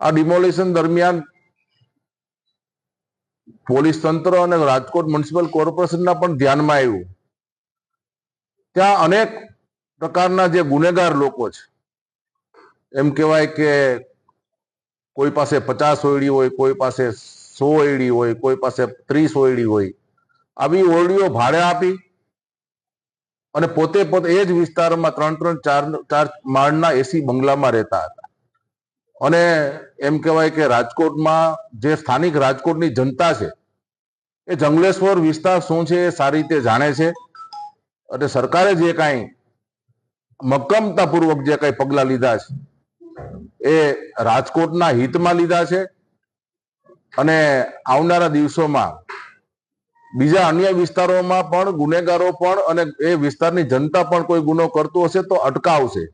આ ડિમોલિશન દરમિયાન પોલીસ તંત્ર અને રાજકોટ મ્યુનિસિપલ કોર્પોરેશનના પણ ધ્યાનમાં આવ્યું, ત્યાં અનેક પ્રકારના જે ગુનેગાર લોકો છે, એમ કહેવાય કે કોઈ પાસે 50 ઓયડી હોય, કોઈ પાસે 100 ઓયડી હોય, કોઈ પાસે 30 ઓયડી હોય, આવી ઓયડીઓ ભાડે આપી અને પોતે એ જ વિસ્તારમાં 3-4 માળના એસી બંગલામાં રહેતા હતા. અને એમ કહેવાય કે રાજકોટમાં જે સ્થાનિક રાજકોટની જનતા છે એ જંગલેશ્વર વિસ્તાર શું છે એ સારી રીતે જાણે છે. અને સરકારે જે કાંઈ મક્કમતાપૂર્વક જે કાંઈ પગલાં લીધા છે એ રાજકોટના હિતમાં લીધા છે. અને આવનારા દિવસોમાં બીજા અન્ય વિસ્તારોમાં પણ ગુનેગારો પણ અને એ વિસ્તારની જનતા પણ કોઈ ગુનો કરતો હશે તો અટકાવશે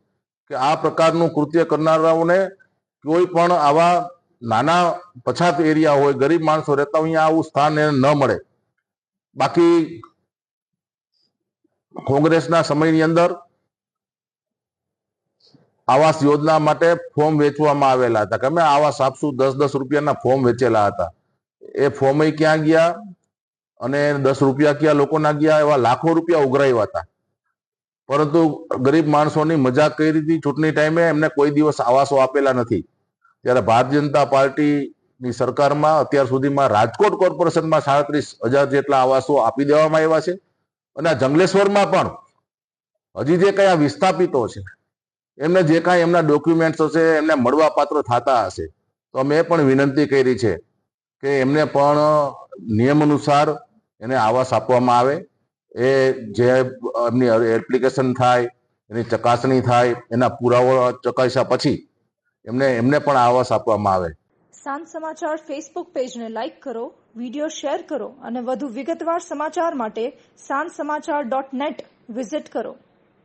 કે આ પ્રકારનું કૃત્ય કરનારાઓને કોઈ પણ આવા નાના પછાત એરિયા હોય, ગરીબ માણસો રહેતા હોય, આવું સ્થાન એને ન મળે. બાકી કોંગ્રેસના સમયની અંદર આવાસ યોજના માટે ફોર્મ વેચવામાં આવેલા હતા કે અમે આવાસ આપશું, 10-10 રૂપિયાના ફોર્મ વેચેલા હતા. એ ફોર્મ ક્યાં ગયા અને 10 રૂપિયા ક્યાં લોકોના ગયા, એવા લાખો રૂપિયા ઉઘરાવ્યા હતા. પરંતુ ગરીબ માણસોની મજાક કરી હતી. ચૂંટણી ટાઈમે એમને કોઈ દિવસ આવાસો આપેલા નથી. ત્યારે ભારતીય જનતા પાર્ટીની સરકારમાં અત્યાર સુધીમાં રાજકોટ કોર્પોરેશનમાં 37,000 જેટલા આવાસો આપી દેવામાં આવ્યા છે. અને આ જંગલેશ્વરમાં પણ હજી જે કઈ આ વિસ્થાપિતો છે એમને જે કાંઈ એમના ડોક્યુમેન્ટ્સ હશે એમને મળવા પાત્ર થતા હશે તો અમે પણ વિનંતી કરી છે કે એમને પણ નિયમ અનુસાર એને આવાસ આપવામાં આવે. એ જે એમની એપ્લિકેશન થાય, એની ચકાસણી થાય, એના પુરાવા ચકાસ્યા પછી એમને પણ આવાસ આપવામાં આવે. સાંજ સમાચાર ફેસબુક પેજને લાઇક કરો, વિડીયો શેર કરો અને વધુ વિગતવાર સમાચાર માટે sanssamachar.net વિઝિટ કરો.